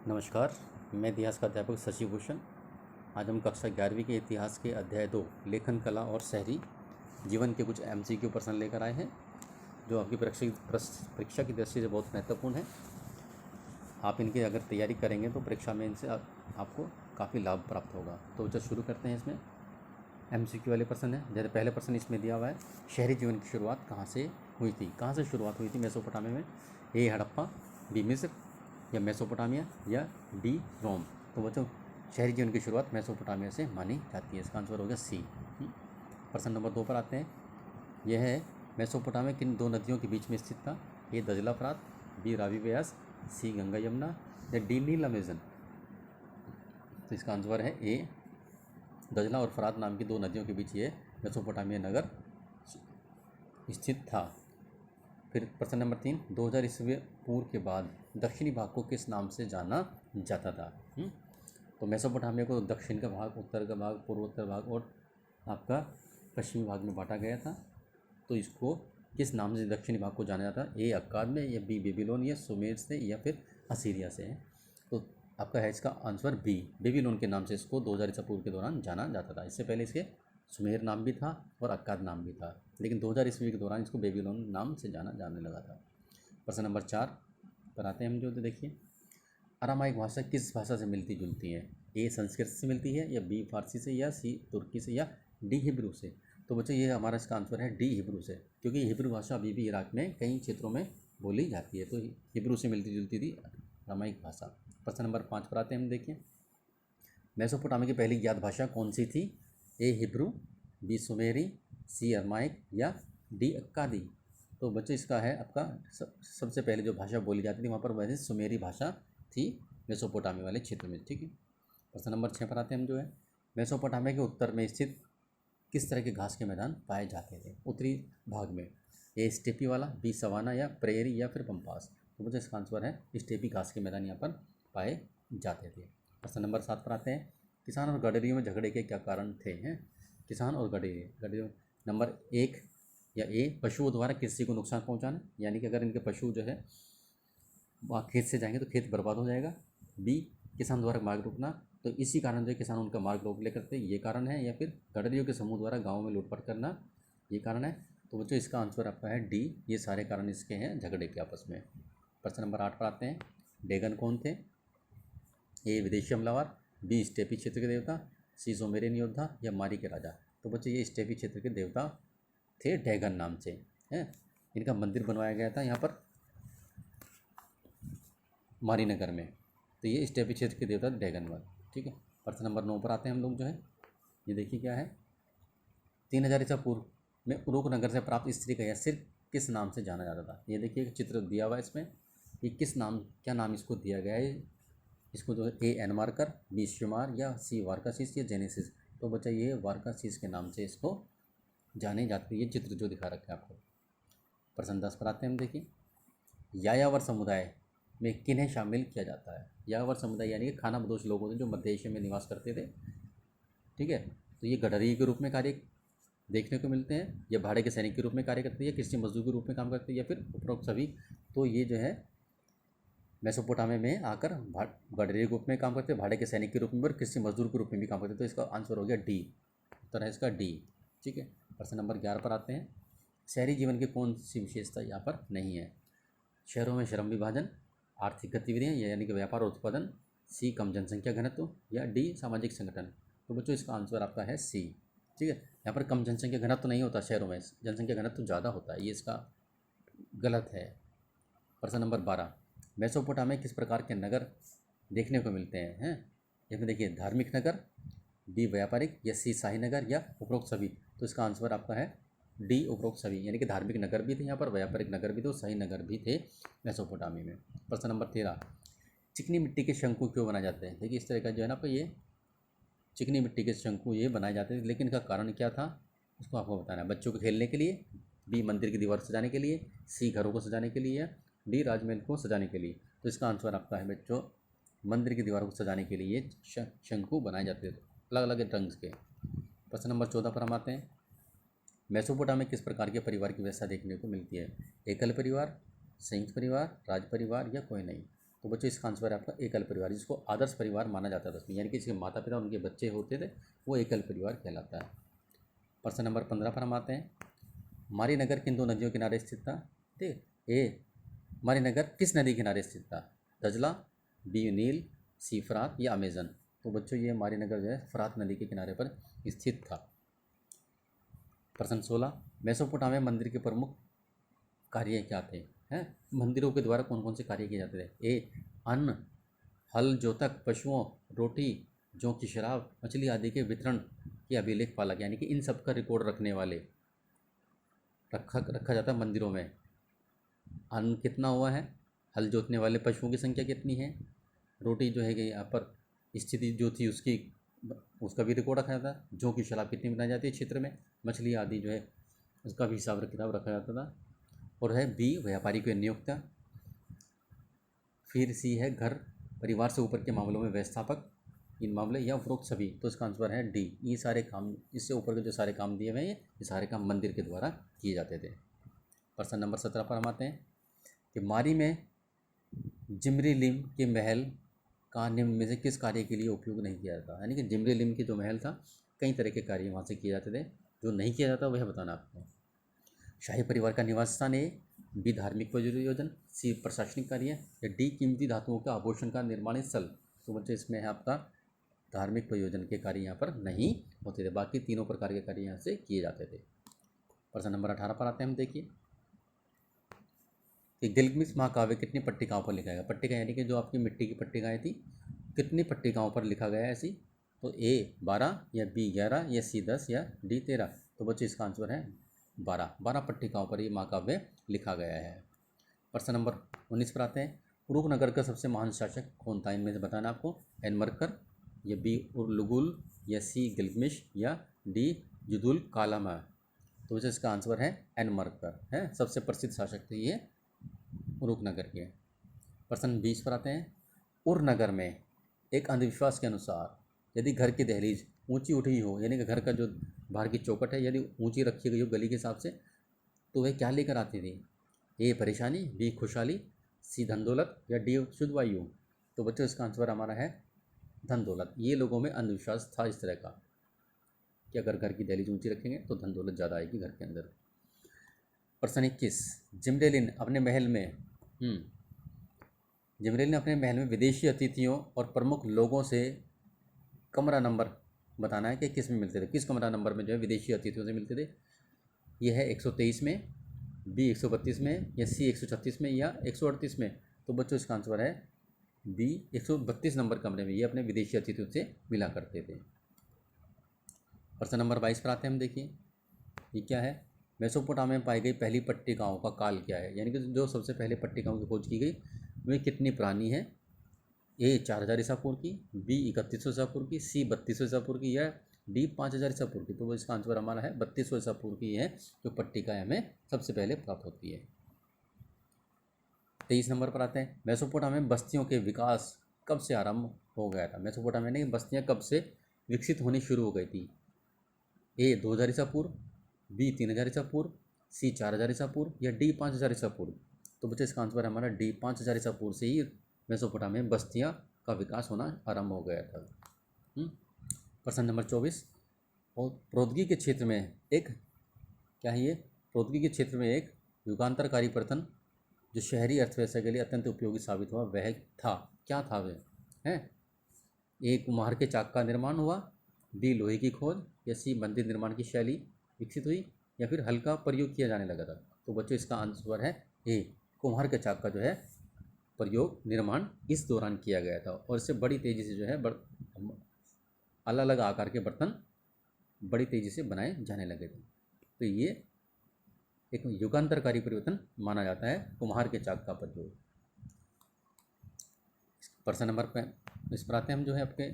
नमस्कार। मैं इतिहास का अध्यापक शशि भूषण। आज हम कक्षा 11वीं के इतिहास के अध्याय 2 लेखन कला और शहरी जीवन के कुछ MCQ प्रश्न लेकर आए हैं, जो आपकी परीक्षा की दृष्टि से बहुत महत्वपूर्ण है। आप इनकी अगर तैयारी करेंगे तो परीक्षा में इनसे आपको काफ़ी लाभ प्राप्त होगा। तो चलो शुरू करते हैं। इसमें MCQ वाले प्रश्न है। जैसे पहले प्रश्न इसमें दिया हुआ है, शहरी जीवन की शुरुआत कहाँ से हुई थी? कहाँ से शुरुआत हुई थी मेसोपोटामिया में? ए हड़प्पा, बी मिस्र, या मेसोपोटामिया, या डी रोम। तो बच्चों, शहरी जीवन की शुरुआत मेसोपोटामिया से मानी जाती है। इसका आंसर हो गया सी। प्रश्न नंबर 2 पर आते हैं। यह है, मेसोपोटामिया किन दो नदियों के बीच में स्थित था? ए दजला फरात, बी रावी व्यास, सी गंगा यमुना, या डी नील अमेजन। तो इसका आंसर है ए दजला और फरात नाम की दो नदियों के बीच ये मेसोपोटामिया नगर स्थित था। फिर प्रश्न नंबर 3, 2000 ईस्वी पूर्व के बाद दक्षिणी भाग को किस नाम से जाना जाता था? तो मेसोपोटामिया को दक्षिण का भाग, उत्तर का भाग, पूर्वोत्तर भाग और आपका पश्चिमी भाग में बांटा गया था। तो इसको किस नाम से दक्षिणी भाग को जाना जाता है? ए अक्काद में, या बी बेबीलोन, या सुमेर से, या फिर असीरिया से है। तो आपका है इसका आंसर बी, बेबीलोन के नाम से इसको 2000 ईसा पूर्व के दौरान जाना जाता था। इससे पहले इसके सुमेर नाम भी था और अक्काद नाम भी था, लेकिन 2000 ईस्वी के दौरान इसको बेबीलोन नाम से जाना जाने लगा था। प्रश्न नंबर 4 पर आते हैं हम, जो देखिए, अरामाइक भाषा किस भाषा से मिलती जुलती है? ए संस्कृत से मिलती है, या बी फारसी से, या सी तुर्की से, या डी हिब्रू से। तो बच्चों, ये हमारा इसका आंसर है डी हिब्रू से, क्योंकि हिब्रू भाषा अभी भी इराक में कई क्षेत्रों में बोली जाती है। तो हिब्रू से मिलती जुलती थी अरामाइक भाषा। प्रश्न नंबर 5 पर आते हैं हम, देखिए, मेसोपोटामिया की पहली ज्ञात भाषा कौन सी थी? ए हिब्रू, बी सुमेरी, सी अरामाइक, या डी अक्कादी। तो बच्चों, इसका है आपका सबसे पहले जो भाषा बोली जाती थी वहाँ पर वैसे सुमेरी भाषा थी मेसोपोटामिया वाले क्षेत्र में। ठीक है। प्रश्न नंबर 6 पर आते हैं हम, जो है, मेसोपोटामिया के उत्तर में स्थित किस तरह के घास के मैदान पाए जाते थे उत्तरी भाग में? ए स्टेपी वाला, बी सवाना, या प्रेयरी, या फिर पंपास। तो मुझे इसका आंसर है स्टेपी घास के मैदान यहाँ पर पाए जाते थे। प्रश्न नंबर 7 पर आते हैं। किसान और गडरियों में झगड़े के क्या कारण थे? हैं किसान और गडरियों। नंबर 1 या ए, पशुओं द्वारा कृषि को नुकसान पहुंचाना, यानी कि अगर इनके पशु जो है वहाँ खेत से जाएंगे तो खेत बर्बाद हो जाएगा। बी, किसान द्वारा मार्ग रोकना, तो इसी कारण जो किसान उनका मार्ग रोक ले करते, ये कारण है। या फिर गडरियों के समूह द्वारा गाँव में लूटपाट करना, ये कारण है। तो बच्चों, इसका आंसर आपका है डी, ये सारे कारण इसके हैं झगड़े के आपस में। प्रश्न नंबर 8 पर आते हैं। डेगन कौन थे? ए विदेशी हमलावर, बी स्टेपी क्षेत्र के देवता, सी सोमेरियन योद्धा, या मारी के राजा। तो बच्चों, ये स्टेपी क्षेत्र के देवता थे डेगन नाम से, हैं। इनका मंदिर बनवाया गया था यहाँ पर मारीनगर में। तो ये स्टेपी क्षेत्र के देवता डेगनवर। ठीक है। प्रश्न नंबर 9 पर आते हैं हम लोग, जो है, ये देखिए क्या है। 3000 ईसा पूर्व में उरुक नगर से प्राप्त स्त्री का यह सिर किस नाम से जाना जाता था? ये देखिए एक चित्र दिया हुआ है इसमें, ये किस नाम, क्या नाम इसको दिया गया है? इसको जो है ए एनमार्कर, बी शुमार, या सी वारकासीस, या जेनेसिस। तो बच्चा, ये वारकासीस के नाम से इसको जाने जाती है। ये चित्र जो दिखा रखा है आपको। प्रश्न 10 पर आते हैं हम, देखिए, यायावर समुदाय में किन्हें शामिल किया जाता है? यायावर समुदाय यानी कि खानाबदोश लोग होते हैं जो मध्य एशिया में निवास करते थे। ठीक है। तो ये गडरी के रूप में कार्य देखने को मिलते हैं, या भाड़े के सैनिक के रूप में कार्य करते हैं, या कृषि मजदूर के रूप में काम करते हैं, या फिर उपरोक्त सभी। तो ये जो है मेसोपोटामिया में आकर गडरी के रूप में काम करते हैं, भाड़े के सैनिक के रूप में और कृषि मजदूर के रूप में भी काम करते हैं। तो इसका आंसर हो गया डी, उत्तर है इसका डी। ठीक है। प्रश्न नंबर 11 पर आते हैं। शहरी जीवन की कौन सी विशेषता यहाँ पर नहीं है? शहरों में श्रम विभाजन, आर्थिक गतिविधियाँ यानी कि व्यापार और उत्पादन, सी कम जनसंख्या घनत्व, या डी सामाजिक संगठन। तो बच्चों, इसका आंसर आपका है सी। ठीक है। यहाँ पर कम जनसंख्या घनत्व नहीं होता, शहरों में जनसंख्या घनत्व ज़्यादा होता है, ये इसका गलत है। प्रश्न नंबर 12, मेसोपोटामिया में किस प्रकार के नगर देखने को मिलते हैं? इसमें देखिए, धार्मिक नगर, बी व्यापारिक, या सी शाही नगर, या उपरोक्त सभी। तो इसका आंसर आपका है डी, उपरोक्त सभी, यानी कि धार्मिक नगर भी थे यहाँ पर, व्यापारिक नगर भी थे और शाही नगर भी थे मेसोपोटामिया में। प्रश्न नंबर 13, चिकनी मिट्टी के शंकु क्यों बनाए जाते हैं? देखिए, इस तरह का जो है ना आपको, ये चिकनी मिट्टी के शंकु ये बनाए जाते थे, लेकिन इनका कारण क्या था उसको आपको बताना है। बच्चों को खेलने के लिए, बी मंदिर की दीवार सजाने के लिए, सी घरों को सजाने के लिए, या डी राजमहल को सजाने के लिए। तो इसका आंसर आपका है बच्चों, मंदिर की दीवारों को सजाने के लिए शंकु बनाए जाते थे, अलग अलग रंग के। प्रश्न नंबर 14 पर हम आते हैं। मेसोपोटामिया में किस प्रकार के परिवार की व्यवस्था देखने को मिलती है? एकल परिवार, संयुक्त परिवार, राज परिवार, या कोई नहीं। तो बच्चों इसका आंसर है आपका एकल परिवार, जिसको आदर्श परिवार माना जाता था उसमें, यानी कि जिसके माता पिता उनके बच्चे होते थे वो एकल परिवार कहलाता है। प्रश्न नंबर 15 पर हम आते हैं। मारीनगर किन दो नदियों के किनारे स्थित था? ठीक, ए मारीनगर किस नदी किनारे स्थित था? दजला, बी नील, सी फरात या अमेजन? तो बच्चों ये मारीनगर जो है फरात नदी के किनारे पर स्थित था। प्रश्न 16, मेसोपोटामिया मंदिर के प्रमुख कार्य क्या थे? हैं, मंदिरों के द्वारा कौन कौन से कार्य किए जाते थे? ए अन्न, हल जोतक, पशुओं, रोटी, जौ की शराब, मछली आदि के वितरण के अभिलेख पालक, यानी कि इन सब का रिकॉर्ड रखने वाले रखा जाता है मंदिरों में। अन्न कितना हुआ है, हल जोतने वाले पशुओं की संख्या कितनी है, रोटी जो है कि यहाँ पर स्थिति जो थी उसका भी रिकॉर्ड रखा जाता था, जौ की शराब कितनी बनाई जाती है क्षेत्र में, मछली आदि जो है उसका भी हिसाब किताब रखा जाता था। और है बी व्यापारी की नियुक्ता। फिर सी है घर परिवार से ऊपर के मामलों में व्यवस्थापक, इन मामले या उपरोक्त सभी। तो इसका आंसर है डी, ये सारे काम, इससे ऊपर के जो सारे काम दिए हुए हैं ये सारे काम मंदिर के द्वारा किए जाते थे। प्रश्न नंबर 17 पर हम आते हैं कि मारी में जिमरी लिम के महल का निम्न में से किस कार्य के लिए उपयोग नहीं किया जाता? यानी कि जिमरी लिम की जो महल था कई तरह के कार्य वहाँ से किए जाते थे, जो नहीं किया जाता वह बताना आपको। शाही परिवार का निवास स्थान, ए बी धार्मिक प्रयोजन, सी प्रशासनिक कार्य या डी कीमती धातुओं का आभूषण का निर्माण स्थल। तो बच्चे इसमें है आपका धार्मिक प्रयोजन के कार्य यहाँ पर नहीं होते थे, बाकी तीनों प्रकार के कार्य यहाँ से किए जाते थे। प्रश्न नंबर 18 पर आते हैं हम। देखिए कि गिलगित महाकाव्य कितनी पट्टिकाओं पर लिखा गया? पट्टिका यानी कि जो आपकी मिट्टी की पट्टिकाएँ थी, कितनी पट्टिकाओं पर लिखा गया है ऐसी? तो ए 12 या बी 11 या सी 10 या डी 13? तो बच्चे इसका आंसर है 12 पट्टिकाओं पर ये महाकाव्य लिखा गया है। प्रश्न नंबर 19 पर आते हैं। रूपनगर का सबसे महान शासक कौन था? इनमें से बताना आपको। एनमरकर या बी उर्लुगुल या सी गिल्गमिश या डी जुदुल कालामा? तो वैसे इसका आंसर है एनमरकर है, सबसे प्रसिद्ध शासक थे ये रूपनगर के। प्रश्न 20 पर आते हैं। उरनगर में एक अंधविश्वास के अनुसार यदि घर की दहलीज ऊंची उठी हो, यानी कि घर का जो बाहर की चौखट है यदि ऊंची रखी गई हो गली के हिसाब से, तो वह क्या लेकर आती थी? ए परेशानी, बी खुशहाली, सी धन दौलत या डी शुद्ध वायु? तो बच्चों इसका आंसर हमारा है धन दौलत। ये लोगों में अंधविश्वास था इस तरह का कि अगर घर की दहलीज ऊंची रखेंगे तो धन दौलत ज़्यादा आएगी घर के अंदर। प्रश्न 21, जिमरेलिन अपने महल में जिमरेलिन अपने महल में विदेशी अतिथियों और प्रमुख लोगों से कमरा नंबर बताना है कि किस में मिलते थे, किस कमरा नंबर में जो है विदेशी अतिथियों से मिलते थे? ये है 123 में, बी 132 में या सी 136 में या 138 में? तो बच्चों इसका आंसर है बी 132 नंबर कमरे में ये अपने विदेशी अतिथियों से मिला करते थे। प्रश्न नंबर 22 पर आते हैं हम। देखिए ये क्या है, मेसोपोटामिया में पाई गई पहली पट्टिकाओं का काल क्या है? यानी कि जो सबसे पहले पट्टिकाओं की खोज की गई वे कितनी पुरानी है? ए 4000 ईसा पूर्व की, बी 3100 ईसा पूर्व की, सी 3200 ईसा पूर्व की या डी 5000 ईसा पूर्व की? तो वो इसका आंसर हमारा है 3200 ईसा पूर्व की है जो पट्टिकाएँ हमें सबसे पहले प्राप्त होती है। 23 नंबर पर आते हैं। मेसोपोटामिया में बस्तियों के विकास कब से आरंभ हो गया था? मेसोपोटामिया में बस्तियाँ कब से विकसित होनी शुरू हो गई थी? ए 2000 ईसा पूर्व, बी 3000 ईसा पूर्व, सी 4000 ईसा पूर्व या डी 5000 ईसा पूर्व? तो बच्चे इसका आंसर हमारा डी 5000 ईसा पूर्व से ही मेसोपोटामिया में बस्तियाँ का विकास होना आरंभ हो गया था। प्रश्न नंबर 24, और प्रौद्योगिकी के क्षेत्र में एक क्या है ये? प्रौद्योगिकी के क्षेत्र में एक युगांतरकारी प्रयत्न जो शहरी अर्थव्यवस्था के लिए अत्यंत उपयोगी साबित हुआ वह था, क्या था वह? है ए कुम्हार के चाक का निर्माण हुआ, बी लोहे की खोज या सी मंदिर निर्माण की शैली विकसित हुई या फिर हल का प्रयोग किया जाने लगा था? तो बच्चों इसका आंसर है ए कुम्हार के चाक का जो है प्रयोग निर्माण इस दौरान किया गया था और इससे बड़ी तेज़ी से जो है अलग अलग आकार के बर्तन बड़ी तेज़ी से बनाए जाने लगे थे। तो ये एक युगांतरकारी परिवर्तन माना जाता है कुम्हार के चाक का प्रयोग। प्रश्न नंबर पे इस पर आते हैं हम जो है आपके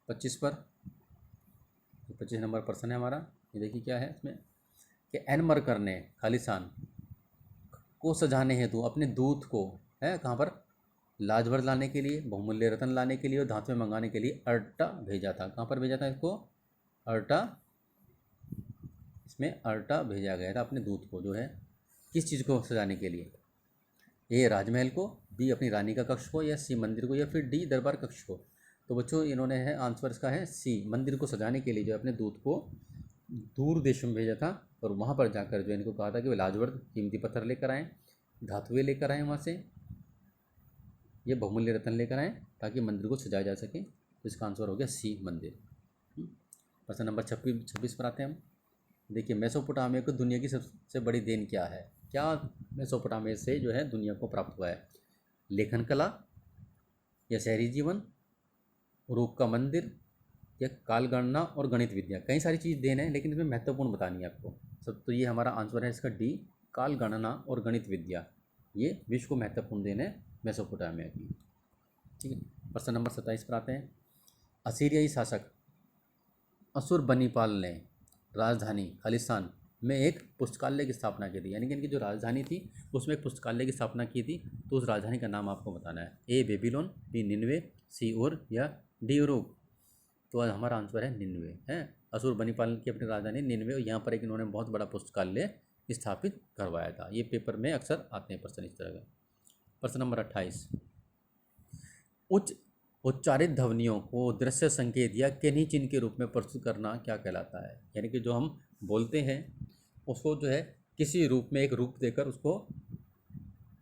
25 पर। 25 नंबर प्रश्न है हमारा, ये देखिए क्या है इसमें कि एनमरकर ने खालिस्तान को सजाने हेतु अपने दूत को है कहाँ पर? लाजवर लाने के लिए, बहुमूल्य रत्न लाने के लिए और धातुएं मंगाने के लिए अर्टा भेजा था। कहाँ पर भेजा था इसको? अर्टा, इसमें अर्टा भेजा गया था अपने दूत को जो है किस चीज़ को सजाने के लिए? ए राजमहल को, बी अपनी रानी का कक्ष को, या सी मंदिर को, या फिर डी दरबार कक्ष को। तो बच्चों इन्होंने है आंसर इसका है सी, मंदिर को सजाने के लिए जो अपने दूत को दूर देशों में भेजा था और वहाँ पर जाकर जो इनको कहा था कि वे लाजवर्द कीमती पत्थर लेकर आएँ, धातुएँ लेकर आएँ वहाँ से, ये बहुमूल्य रत्न लेकर आएँ ताकि मंदिर को सजाया जा सके। तो इसका आंसर हो गया सी, मंदिर। प्रश्न नंबर 26 पर आते हैं हम। देखिए, मेसोपोटामिया को दुनिया की सबसे बड़ी देन क्या है? क्या मेसोपोटामिया से जो है दुनिया को प्राप्त हुआ है? लेखन कला, या शहरी जीवन, रूप का मंदिर, या काल गणना और गणित विद्या। कई सारी चीज़ देन है लेकिन इसमें महत्वपूर्ण बतानी है आपको सब। तो ये हमारा आंसर है इसका डी, काल गणना और गणित विद्या। ये विश्व को महत्वपूर्ण देन है मेसोपोटामिया की। ठीक है, प्रश्न नंबर 27 पर आते हैं। असीरियाई शासक अशुरबनीपाल ने राजधानी खालिस्तान में एक पुस्तकालय की स्थापना की थी, यानी कि इनकी जो राजधानी थी उसमें एक पुस्तकालय की स्थापना की थी। तो उस राजधानी का नाम आपको बताना है। ए बेबीलोन, बी निन्वे, सी उर, या डी उरूक। तो आज हमारा आंसर है निन्वे है। अशुरबनीपाल की अपनी राजधानी निन्वे, और यहाँ पर एक इन्होंने बहुत बड़ा पुस्तकालय स्थापित करवाया था। ये पेपर में अक्सर आते हैं प्रश्न इस तरह का। प्रश्न नंबर 28। उच्च उच्चारित ध्वनियों को दृश्य संकेत या किन्हीं चिन्ह के रूप में प्रस्तुत करना क्या कहलाता है? यानी कि जो हम बोलते हैं उसको जो है किसी रूप में, एक रूप देकर, उसको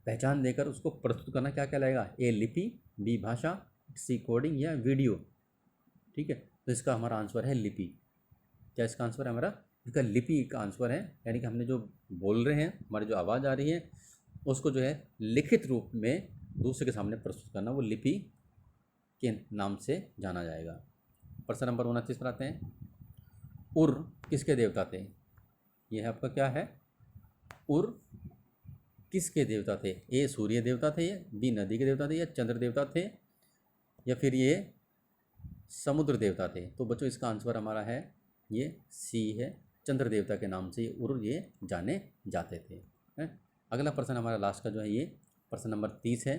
पहचान देकर उसको प्रस्तुत करना क्या कहलाएगा? ए लिपि, बी भाषा, सी कोडिंग, या वीडियो। ठीक है, तो इसका हमारा आंसर है लिपि। क्या इसका आंसर है हमारा? इसका लिपि का आंसर है। यानी कि हमने जो बोल रहे हैं, हमारी जो आवाज़ आ रही है उसको जो है लिखित रूप में दूसरे के सामने प्रस्तुत करना, वो लिपि के नाम से जाना जाएगा। प्रश्न नंबर 29 पर आते हैं। उर किसके देवता थे? यह आपका क्या है? उर किसके देवता थे? ए सूर्य देवता थे, बी नदी के देवता थे, या चंद्र देवता थे, या फिर ये समुद्र देवता थे। तो बच्चों इसका आंसर हमारा है ये सी है, चंद्र देवता के नाम से उर ये जाने जाते थे। है? अगला प्रश्न हमारा लास्ट का जो है ये प्रश्न नंबर 30 है।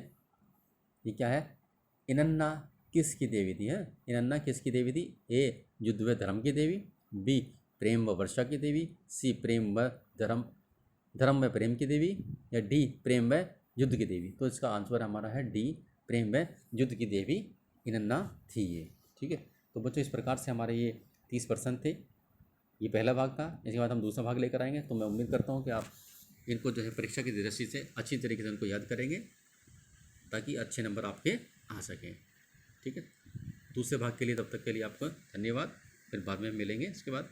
ये क्या है? इनन्ना किसकी देवी थी? है, इनन्ना किसकी देवी थी? ए युद्ध व धर्म की देवी, बी प्रेम व वर्षा की देवी, सी प्रेम व धर्म व प्रेम की देवी, या डी प्रेम व युद्ध की देवी। तो इसका आंसर हमारा है डी, प्रेम व युद्ध की देवी इनन्ना थी ये। ठीक है, तो बच्चों इस प्रकार से हमारे ये 30 प्रश्न थे। ये पहला भाग था। इसके बाद हम दूसरा भाग लेकर आएंगे। तो मैं उम्मीद करता हूँ कि आप इनको जो है परीक्षा की दृष्टि से अच्छी तरीके से उनको याद करेंगे ताकि अच्छे नंबर आपके आ सकें। ठीक है, दूसरे भाग के लिए तब तक के लिए आपको धन्यवाद। फिर बाद में मिलेंगे इसके बाद,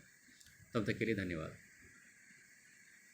तब तक के लिए धन्यवाद।